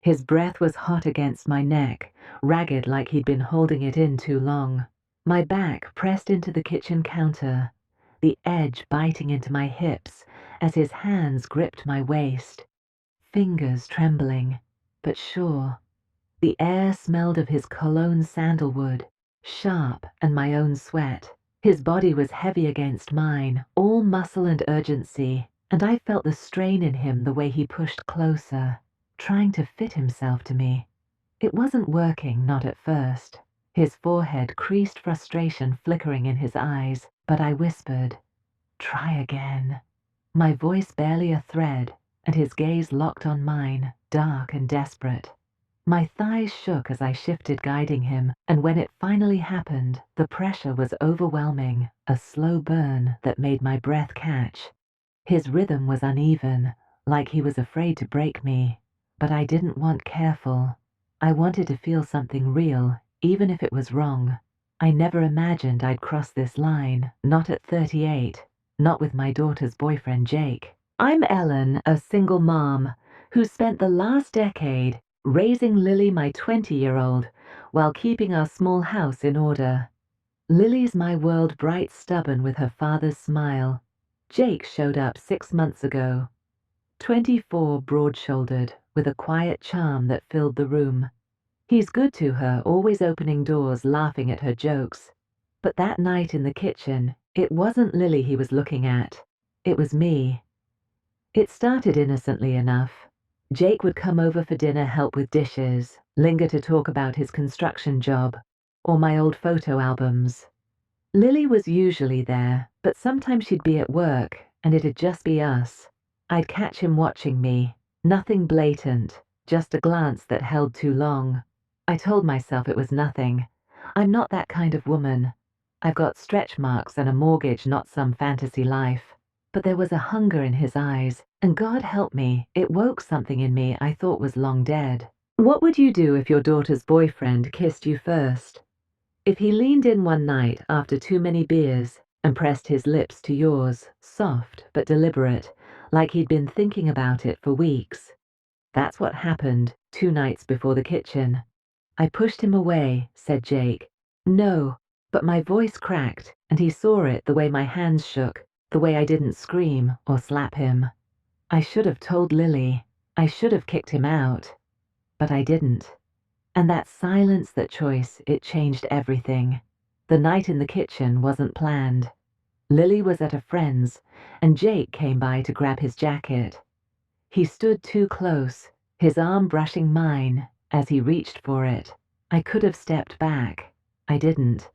His breath was hot against my neck, ragged like he'd been holding it in too long. My back pressed into the kitchen counter, the edge biting into my hips as his hands gripped my waist, fingers trembling, but sure. The air smelled of his cologne sandalwood, sharp, and my own sweat. His body was heavy against mine, all muscle and urgency, and I felt the strain in him the way he pushed closer, trying to fit himself to me. It wasn't working, not at first. His forehead creased, frustration flickering in his eyes, but I whispered, "Try again." My voice barely a thread, and his gaze locked on mine, dark and desperate. My thighs shook as I shifted, guiding him, and when it finally happened, the pressure was overwhelming, a slow burn that made my breath catch. His rhythm was uneven, like he was afraid to break me, but I didn't want careful. I wanted to feel something real, even if it was wrong. I never imagined I'd cross this line, not at 38, not with my daughter's boyfriend Jake. I'm Ellen, a single mom, who spent the last decade raising Lily, my 20-year-old, while keeping our small house in order. Lily's my world, bright, stubborn with her father's smile. Jake showed up 6 months ago. 24, broad-shouldered, with a quiet charm that filled the room. He's good to her, always opening doors, laughing at her jokes. But that night in the kitchen, it wasn't Lily he was looking at. It was me. It started innocently enough. Jake would come over for dinner, help with dishes, linger to talk about his construction job, or my old photo albums. Lily was usually there, but sometimes she'd be at work, and it'd just be us. I'd catch him watching me, nothing blatant, just a glance that held too long. I told myself it was nothing. I'm not that kind of woman. I've got stretch marks and a mortgage, not some fantasy life. But there was a hunger in his eyes, and God help me, it woke something in me I thought was long dead. What would you do if your daughter's boyfriend kissed you first? If he leaned in one night after too many beers and pressed his lips to yours, soft but deliberate, like he'd been thinking about it for weeks? That's what happened 2 nights before the kitchen. I pushed him away, said Jake. No, but my voice cracked, and he saw it the way my hands shook, the way I didn't scream or slap him. I should have told Lily. I should have kicked him out. But I didn't. And that silence, that choice, it changed everything. The night in the kitchen wasn't planned. Lily was at a friend's, and Jake came by to grab his jacket. He stood too close, his arm brushing mine as he reached for it. I could have stepped back. I didn't.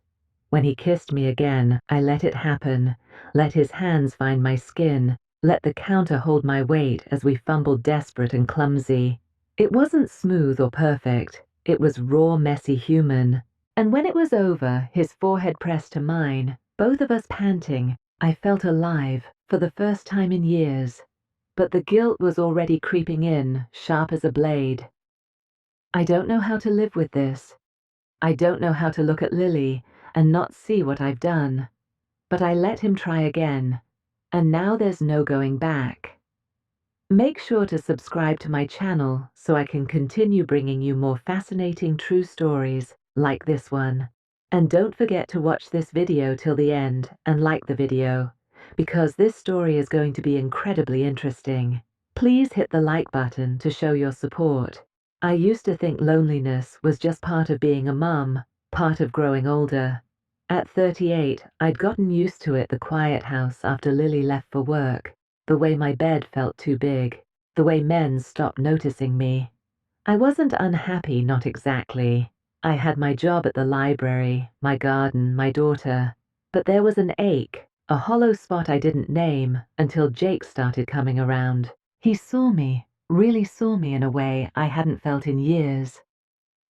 When he kissed me again, I let it happen, let his hands find my skin, let the counter hold my weight as we fumbled, desperate and clumsy. It wasn't smooth or perfect. It was raw, messy, human. And when it was over, his forehead pressed to mine, both of us panting, I felt alive for the first time in years. But the guilt was already creeping in, sharp as a blade. I don't know how to live with this. I don't know how to look at Lily and not see what I've done. But I let him try again, and now there's no going back. Make sure to subscribe to my channel so I can continue bringing you more fascinating true stories like this one. And don't forget to watch this video till the end and like the video, because this story is going to be incredibly interesting. Please hit the like button to show your support. I used to think loneliness was just part of being a mum, part of growing older. At 38, I'd gotten used to it, the quiet house after Lily left for work, the way my bed felt too big, the way men stopped noticing me. I wasn't unhappy, not exactly. I had my job at the library, my garden, my daughter. But there was an ache, a hollow spot I didn't name until Jake started coming around. He saw me, really saw me in a way I hadn't felt in years.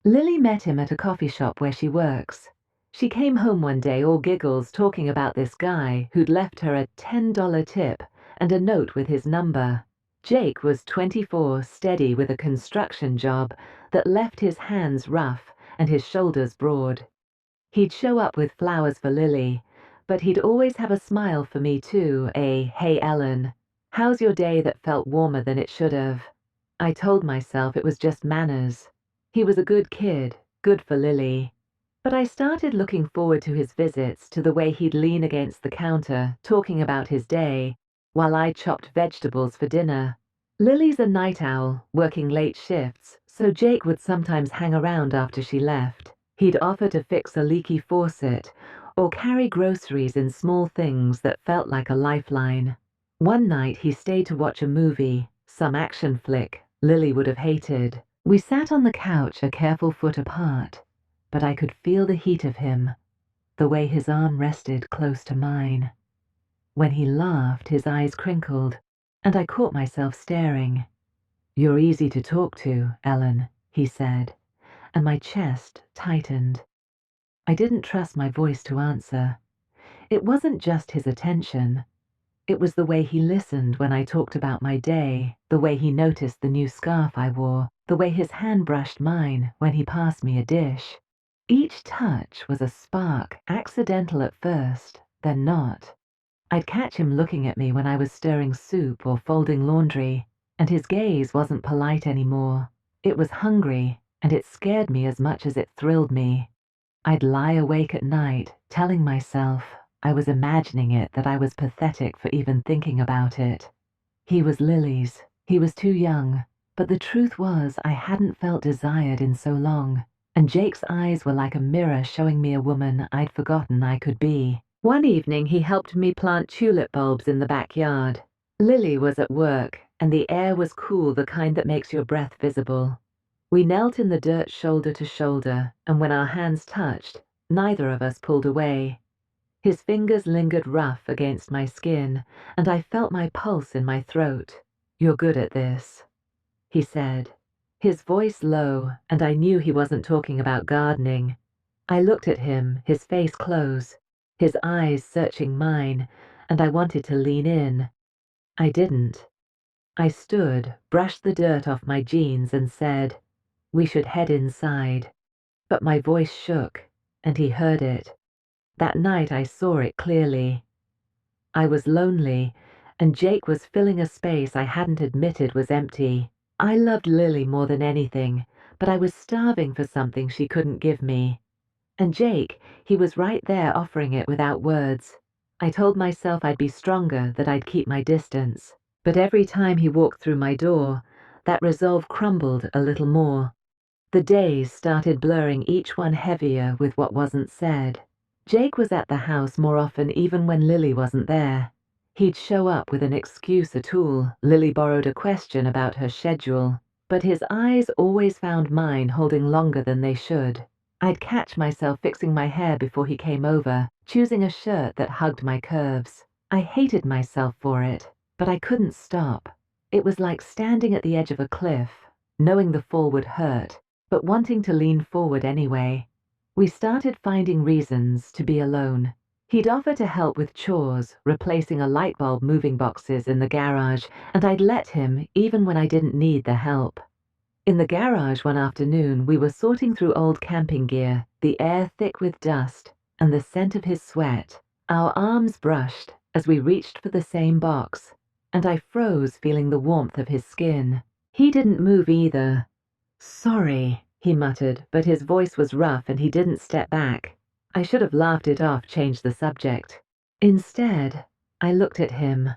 Lily met him at a coffee shop where she works. She came home one day all giggles talking about this guy who'd left her a $10 tip and a note with his number. Jake was 24, steady with a construction job that left his hands rough and his shoulders broad. He'd show up with flowers for Lily, but he'd always have a smile for me too, a "Hey Ellen, how's your day?" that felt warmer than it should have. I told myself it was just manners. He was a good kid, good for Lily. But I started looking forward to his visits, to the way he'd lean against the counter, talking about his day, while I chopped vegetables for dinner. Lily's a night owl, working late shifts, so Jake would sometimes hang around after she left. He'd offer to fix a leaky faucet, or carry groceries in small things that felt like a lifeline. One night he stayed to watch a movie, some action flick Lily would have hated. We sat on the couch a careful foot apart, but I could feel the heat of him, the way his arm rested close to mine. When he laughed, his eyes crinkled, and I caught myself staring. "You're easy to talk to, Ellen," he said, and my chest tightened. I didn't trust my voice to answer. It wasn't just his attention. It was the way he listened when I talked about my day, the way he noticed the new scarf I wore, the way his hand brushed mine when he passed me a dish. Each touch was a spark, accidental at first, then not. I'd catch him looking at me when I was stirring soup or folding laundry, and his gaze wasn't polite anymore. It was hungry, and it scared me as much as it thrilled me. I'd lie awake at night, telling myself I was imagining it, that I was pathetic for even thinking about it. He was Lily's. He was too young. But the truth was I hadn't felt desired in so long, and Jake's eyes were like a mirror showing me a woman I'd forgotten I could be. One evening he helped me plant tulip bulbs in the backyard. Lily was at work, and the air was cool, the kind that makes your breath visible. We knelt in the dirt shoulder to shoulder, and when our hands touched, neither of us pulled away. His fingers lingered rough against my skin, and I felt my pulse in my throat. "You're good at this," he said. His voice low, and I knew he wasn't talking about gardening. I looked at him, his face close, his eyes searching mine, and I wanted to lean in. I didn't. I stood, brushed the dirt off my jeans, and said, "We should head inside." But my voice shook, and he heard it. That night I saw it clearly. I was lonely, and Jake was filling a space I hadn't admitted was empty. I loved Lily more than anything, but I was starving for something she couldn't give me. And Jake, he was right there offering it without words. I told myself I'd be stronger, that I'd keep my distance. But every time he walked through my door, that resolve crumbled a little more. The days started blurring, each one heavier with what wasn't said. Jake was at the house more often even when Lily wasn't there. He'd show up with an excuse, a tool. Lily borrowed a question about her schedule, but his eyes always found mine holding longer than they should. I'd catch myself fixing my hair before he came over, choosing a shirt that hugged my curves. I hated myself for it, but I couldn't stop. It was like standing at the edge of a cliff, knowing the fall would hurt, but wanting to lean forward anyway. We started finding reasons to be alone. He'd offer to help with chores, replacing a light bulb moving boxes in the garage, and I'd let him even when I didn't need the help. In the garage one afternoon, we were sorting through old camping gear, the air thick with dust, and the scent of his sweat. Our arms brushed as we reached for the same box, and I froze, feeling the warmth of his skin. He didn't move either. "Sorry," he muttered, but his voice was rough and he didn't step back. I should have laughed it off, changed the subject. Instead, I looked at him,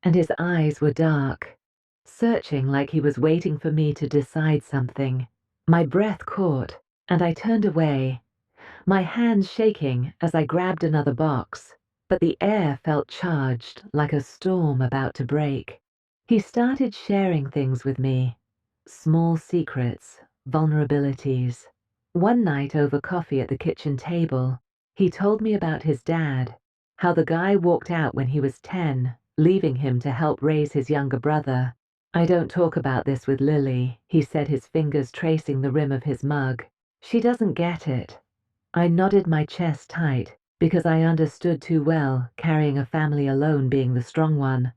and his eyes were dark, searching like he was waiting for me to decide something. My breath caught, and I turned away, my hands shaking as I grabbed another box, but the air felt charged, like a storm about to break. He started sharing things with me, small secrets, vulnerabilities. One night over coffee at the kitchen table, he told me about his dad, how the guy walked out when he was 10, leaving him to help raise his younger brother. "I don't talk about this with Lily," he said, his fingers tracing the rim of his mug. "She doesn't get it." I nodded my chest tight, because I understood too well, carrying a family alone being the strong one.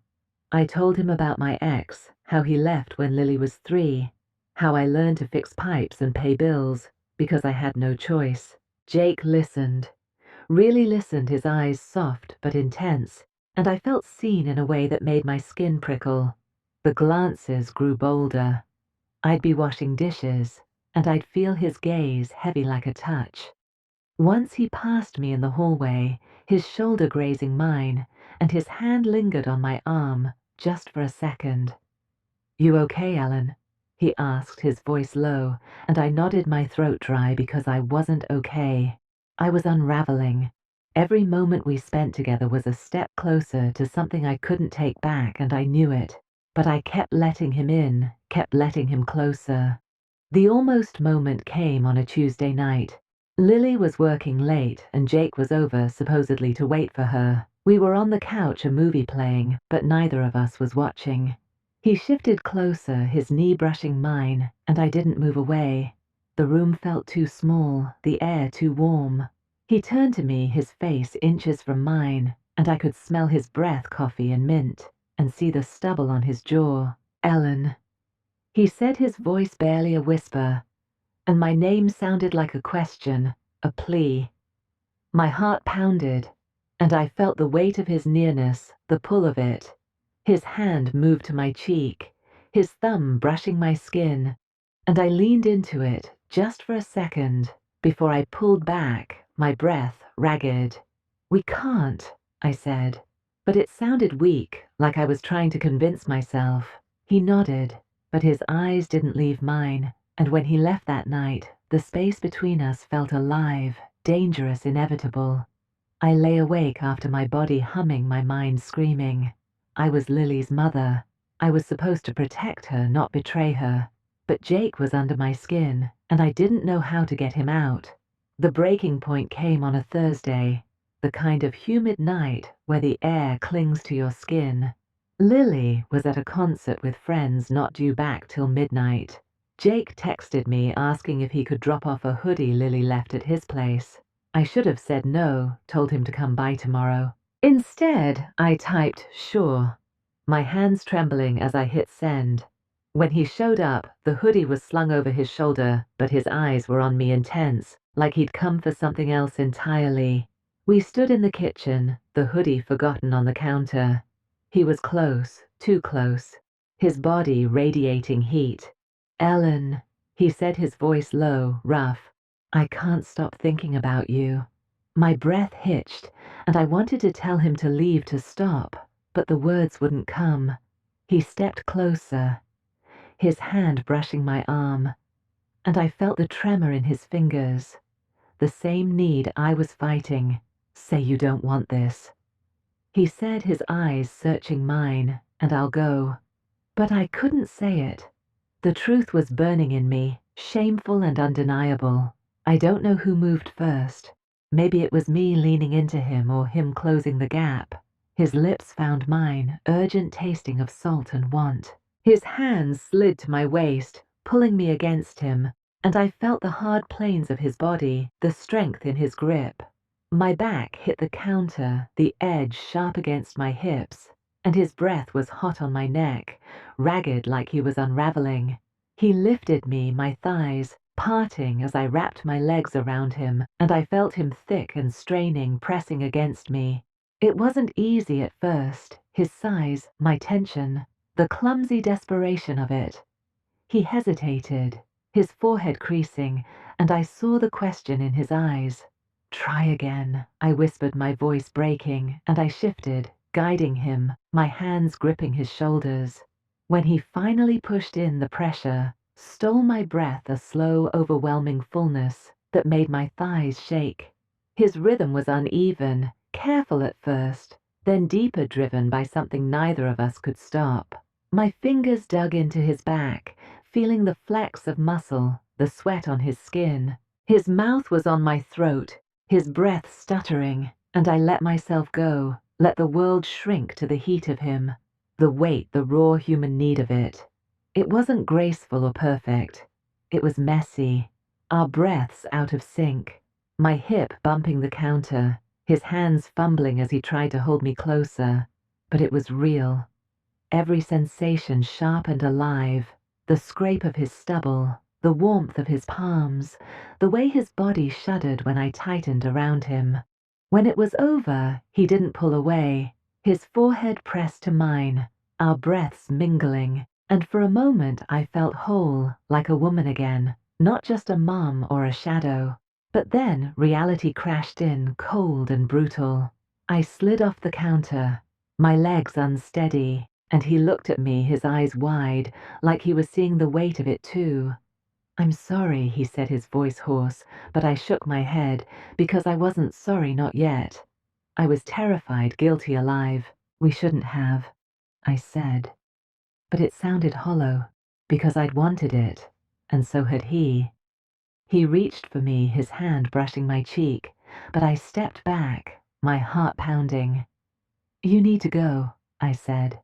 I told him about my ex, how he left when Lily was 3, how I learned to fix pipes and pay bills, because I had no choice. Jake listened, really listened, his eyes soft but intense, and I felt seen in a way that made my skin prickle. The glances grew bolder. I'd be washing dishes, and I'd feel his gaze heavy like a touch. Once he passed me in the hallway, his shoulder grazing mine, and his hand lingered on my arm, just for a second. "You okay, Ellen?" he asked, his voice low, and I nodded, my throat dry because I wasn't okay. I was unraveling. Every moment we spent together was a step closer to something I couldn't take back, and I knew it. But I kept letting him in, kept letting him closer. The almost moment came on a Tuesday night. Lily was working late, and Jake was over, supposedly to wait for her. We were on the couch, a movie playing, but neither of us was watching. He shifted closer, his knee brushing mine, and I didn't move away. The room felt too small, the air too warm. He turned to me, his face inches from mine, and I could smell his breath, coffee and mint, and see the stubble on his jaw. "Ellen," he said, his voice barely a whisper, and my name sounded like a question, a plea. My heart pounded, and I felt the weight of his nearness, the pull of it. His hand moved to my cheek, his thumb brushing my skin, and I leaned into it just for a second before I pulled back, my breath ragged. "We can't," I said, but it sounded weak, like I was trying to convince myself. He nodded, but his eyes didn't leave mine, and when he left that night, the space between us felt alive, dangerous, inevitable. I lay awake after, my body humming, my mind screaming. I was Lily's mother. I was supposed to protect her, not betray her. But Jake was under my skin, and I didn't know how to get him out. The breaking point came on a Thursday, the kind of humid night where the air clings to your skin. Lily was at a concert with friends, not due back till midnight. Jake texted me asking if he could drop off a hoodie Lily left at his place. I should have said no, told him to come by tomorrow. Instead, I typed "sure," my hands trembling as I hit send. When he showed up, the hoodie was slung over his shoulder, but his eyes were on me, intense, like he'd come for something else entirely. We stood in the kitchen, the hoodie forgotten on the counter. He was close, too close, his body radiating heat. "Ellen," he said, his voice low, rough, "I can't stop thinking about you." My breath hitched, and I wanted to tell him to leave, to stop, but the words wouldn't come. He stepped closer, his hand brushing my arm, and I felt the tremor in his fingers, the same need I was fighting. "Say you don't want this," he said, his eyes searching mine, "and I'll go." But I couldn't say it. The truth was burning in me, shameful and undeniable. I don't know who moved first. Maybe it was me leaning into him, or him closing the gap. His lips found mine, urgent tasting of salt and want. His hands slid to my waist, pulling me against him, and I felt the hard planes of his body, the strength in his grip. My back hit the counter, the edge sharp against my hips, and his breath was hot on my neck, ragged like he was unraveling. He lifted me, my thighs parting as I wrapped my legs around him, and I felt him thick and straining, pressing against me. It wasn't easy at first, his size, my tension, the clumsy desperation of it. He hesitated, his forehead creasing, and I saw the question in his eyes. "Try again," I whispered, my voice breaking, and I shifted, guiding him, my hands gripping his shoulders. When he finally pushed in, the pressure stole my breath, a slow, overwhelming fullness that made my thighs shake. His rhythm was uneven, careful at first, then deeper, driven by something neither of us could stop. My fingers dug into his back, feeling the flecks of muscle, the sweat on his skin. His mouth was on my throat, his breath stuttering, and I let myself go, let the world shrink to the heat of him, the weight, the raw human need of it. It wasn't graceful or perfect. It was messy, our breaths out of sync, my hip bumping the counter, his hands fumbling as he tried to hold me closer. But it was real. Every sensation sharp and alive, the scrape of his stubble, the warmth of his palms, the way his body shuddered when I tightened around him. When it was over, he didn't pull away, his forehead pressed to mine, our breaths mingling, and for a moment I felt whole, like a woman again, not just a mum or a shadow. But then reality crashed in, cold and brutal. I slid off the counter, my legs unsteady, and he looked at me, his eyes wide, like he was seeing the weight of it too. "I'm sorry," he said, his voice hoarse, but I shook my head, because I wasn't sorry, not yet. I was terrified, guilty alive. "We shouldn't have," I said. But it sounded hollow, because I'd wanted it, and so had he. He reached for me, his hand brushing my cheek, but I stepped back, my heart pounding. "You need to go," I said.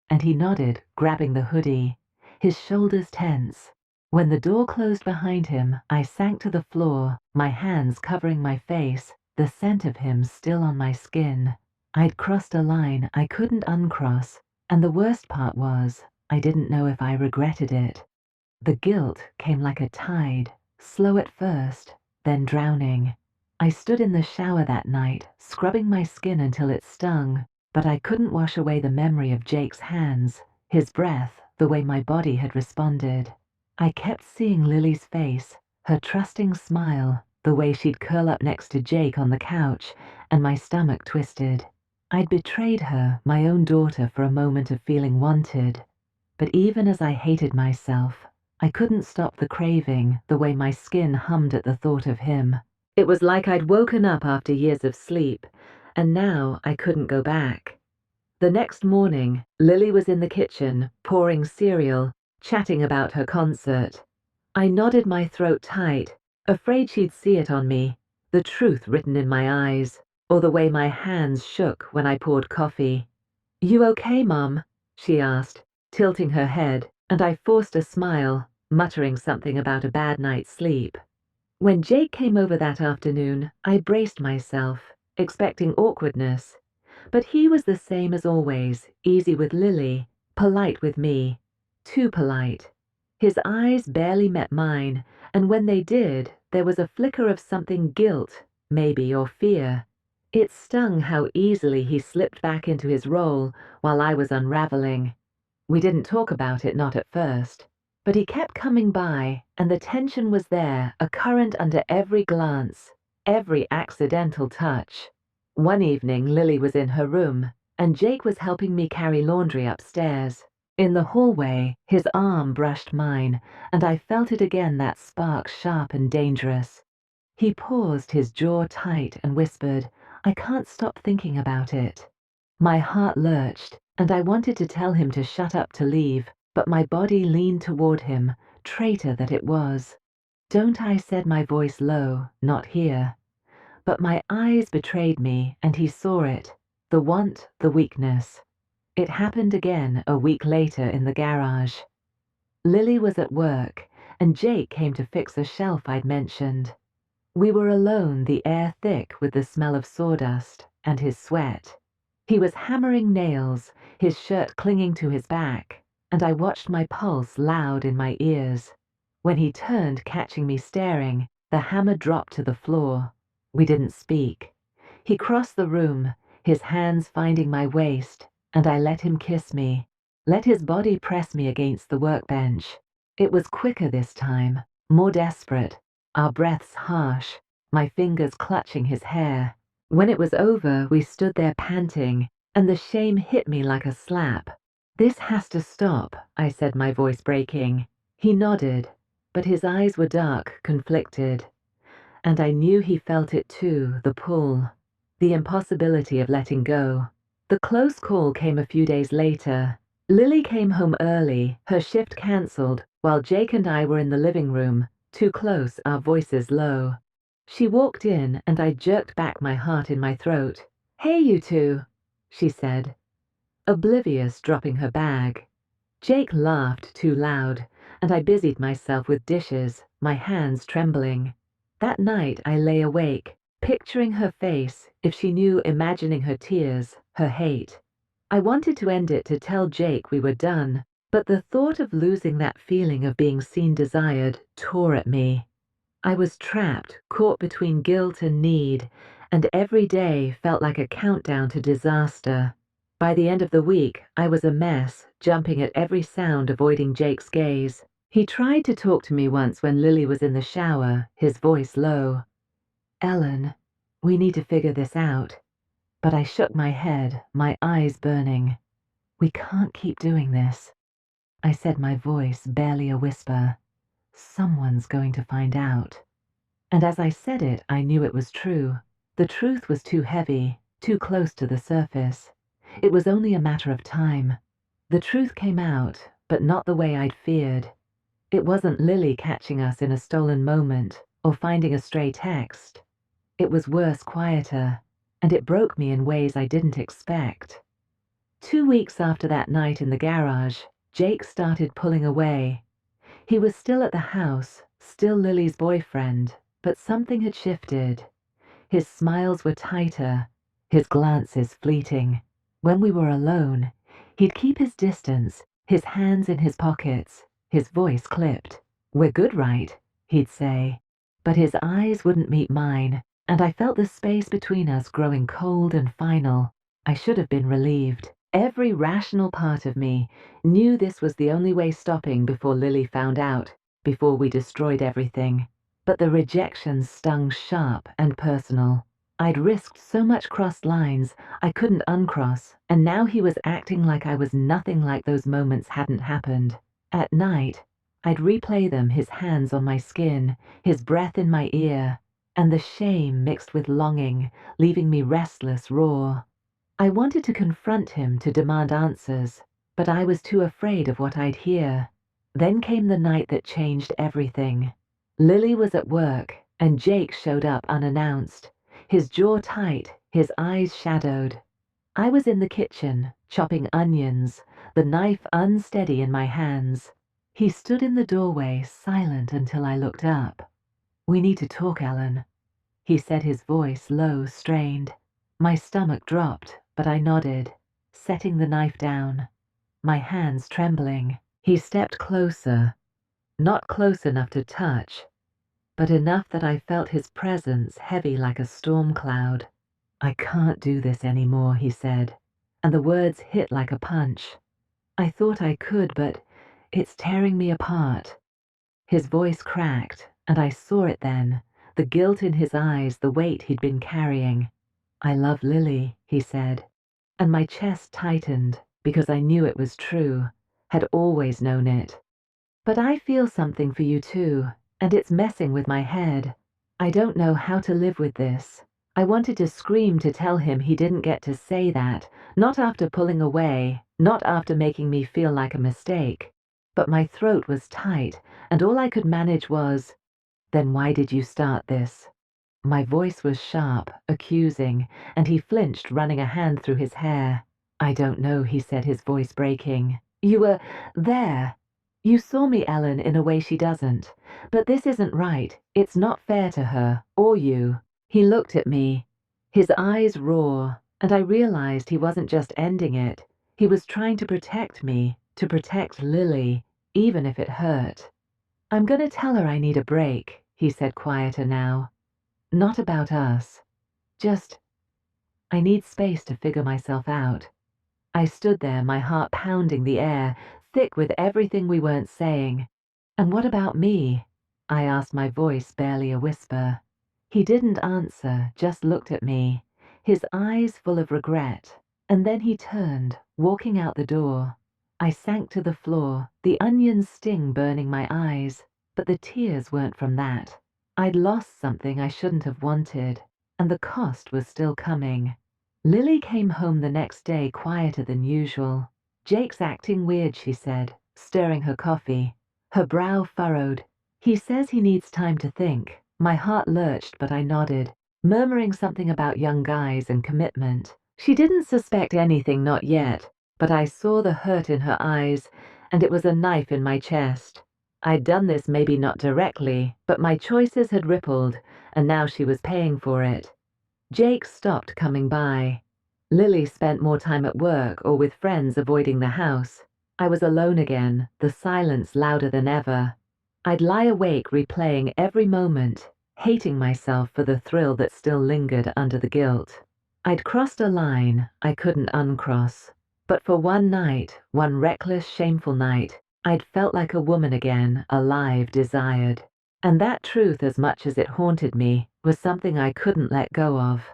And he nodded, grabbing the hoodie, his shoulders tense. When the door closed behind him, I sank to the floor, my hands covering my face, the scent of him still on my skin. I'd crossed a line I couldn't uncross, and the worst part was, I didn't know if I regretted it. The guilt came like a tide, slow at first, then drowning. I stood in the shower that night, scrubbing my skin until it stung, but I couldn't wash away the memory of Jake's hands, his breath, the way my body had responded. I kept seeing Lily's face, her trusting smile, the way she'd curl up next to Jake on the couch, and my stomach twisted. I'd betrayed her, my own daughter, for a moment of feeling wanted. But even as I hated myself, I couldn't stop the craving, the way my skin hummed at the thought of him. It was like I'd woken up after years of sleep, and now I couldn't go back. The next morning, Lily was in the kitchen, pouring cereal, chatting about her concert. I nodded, my throat tight, afraid she'd see it on me, the truth written in my eyes, or the way my hands shook when I poured coffee. "You okay, Mum?" she asked, tilting her head, and I forced a smile, muttering something about a bad night's sleep. When Jake came over that afternoon, I braced myself, expecting awkwardness. But he was the same as always, easy with Lily, polite with me. Too polite. His eyes barely met mine, and when they did, there was a flicker of something, guilt, maybe, or fear. It stung how easily he slipped back into his role while I was unraveling. We didn't talk about it, not at first. But he kept coming by, and the tension was there, a current under every glance, every accidental touch. One evening, Lily was in her room, and Jake was helping me carry laundry upstairs. In the hallway, his arm brushed mine, and I felt it again, that spark, sharp and dangerous. He paused, his jaw tight, and whispered, "I can't stop thinking about it." My heart lurched, and I wanted to tell him to shut up, to leave, but my body leaned toward him, traitor that it was. "Don't," I said, my voice low, "not here." But my eyes betrayed me, and he saw it, the want, the weakness. It happened again a week later in the garage. Lily was at work, and Jake came to fix a shelf I'd mentioned. We were alone, the air thick with the smell of sawdust and his sweat. He was hammering nails, his shirt clinging to his back, and I watched my pulse loud in my ears. When he turned, catching me staring, the hammer dropped to the floor. We didn't speak. He crossed the room, his hands finding my waist, and I let him kiss me, let his body press me against the workbench. It was quicker this time, more desperate, our breaths harsh, my fingers clutching his hair. When it was over, we stood there panting, and the shame hit me like a slap. "This has to stop," I said, my voice breaking. He nodded, but his eyes were dark, conflicted. And I knew he felt it too, the pull, the impossibility of letting go. The close call came a few days later. Lily came home early, her shift cancelled, while Jake and I were in the living room, too close, our voices low. She walked in, and I jerked back, my heart in my throat. "Hey, you two," she said, oblivious, dropping her bag. Jake laughed too loud, and I busied myself with dishes, my hands trembling. That night I lay awake, picturing her face, if she knew, imagining her tears, her hate. I wanted to end it, to tell Jake we were done, but the thought of losing that feeling of being seen, desired, tore at me. I was trapped, caught between guilt and need, and every day felt like a countdown to disaster. By the end of the week, I was a mess, jumping at every sound, avoiding Jake's gaze. He tried to talk to me once when Lily was in the shower, his voice low. "Ellen, we need to figure this out." But I shook my head, my eyes burning. "We can't keep doing this." I said, my voice barely a whisper. "Someone's going to find out." And as I said it, I knew it was true. The truth was too heavy, too close to the surface. It was only a matter of time. The truth came out, but not the way I'd feared. It wasn't Lily catching us in a stolen moment or finding a stray text. It was worse, quieter, and it broke me in ways I didn't expect. 2 weeks after that night in the garage, Jake started pulling away. He was still at the house, still Lily's boyfriend, but something had shifted. His smiles were tighter, his glances fleeting. When we were alone, he'd keep his distance, his hands in his pockets, his voice clipped. "We're good, right?" he'd say. But his eyes wouldn't meet mine, and I felt the space between us growing cold and final. I should have been relieved. Every rational part of me knew this was the only way stopping before Lily found out, before we destroyed everything. But the rejection stung sharp and personal. I'd risked so much crossed lines I couldn't uncross, and now he was acting like I was nothing, like those moments hadn't happened. At night, I'd replay them, his hands on my skin, his breath in my ear, and the shame mixed with longing, leaving me restless, raw. I wanted to confront him, to demand answers, but I was too afraid of what I'd hear. Then came the night that changed everything. Lily was at work, and Jake showed up unannounced, his jaw tight, his eyes shadowed. I was in the kitchen, chopping onions, the knife unsteady in my hands. He stood in the doorway, silent until I looked up. "We need to talk, Ellen," he said, his voice low, strained. My stomach dropped, but I nodded, setting the knife down, my hands trembling. He stepped closer, not close enough to touch, but enough that I felt his presence heavy like a storm cloud. "I can't do this anymore," he said, and the words hit like a punch. I thought I could, but it's tearing me apart. His voice cracked, and I saw it then, the guilt in his eyes, the weight he'd been carrying. "I love Lily," he said, and my chest tightened because I knew it was true, had always known it. "But I feel something for you too, and it's messing with my head. I don't know how to live with this." I wanted to scream to tell him he didn't get to say that, not after pulling away, not after making me feel like a mistake. But my throat was tight, and all I could manage was, "Then why did you start this?" My voice was sharp, accusing, and he flinched, running a hand through his hair. "I don't know," he said, his voice breaking. "You were there. You saw me, Ellen, in a way she doesn't. But this isn't right. It's not fair to her, or you." He looked at me, his eyes raw, and I realized he wasn't just ending it. He was trying to protect me, to protect Lily, even if it hurt. "I'm gonna tell her I need a break," he said, quieter now. "Not about us. Just, I need space to figure myself out." I stood there, my heart pounding the air, thick with everything we weren't saying. "And what about me?" I asked, my voice barely a whisper. He didn't answer, just looked at me, his eyes full of regret. And then he turned, walking out the door. I sank to the floor, the onion sting burning my eyes, but the tears weren't from that. I'd lost something I shouldn't have wanted, and the cost was still coming. Lily came home the next day quieter than usual. "Jake's acting weird," she said, stirring her coffee. Her brow furrowed. "He says he needs time to think." My heart lurched, but I nodded, murmuring something about young guys and commitment. She didn't suspect anything, not yet, but I saw the hurt in her eyes, and it was a knife in my chest. I'd done this maybe not directly, but my choices had rippled, and now she was paying for it. Jake stopped coming by. Lily spent more time at work or with friends, avoiding the house. I was alone again, the silence louder than ever. I'd lie awake replaying every moment, hating myself for the thrill that still lingered under the guilt. I'd crossed a line I couldn't uncross. But for one night, one reckless, shameful night, I'd felt like a woman again, alive, desired. And that truth, as much as it haunted me, was something I couldn't let go of.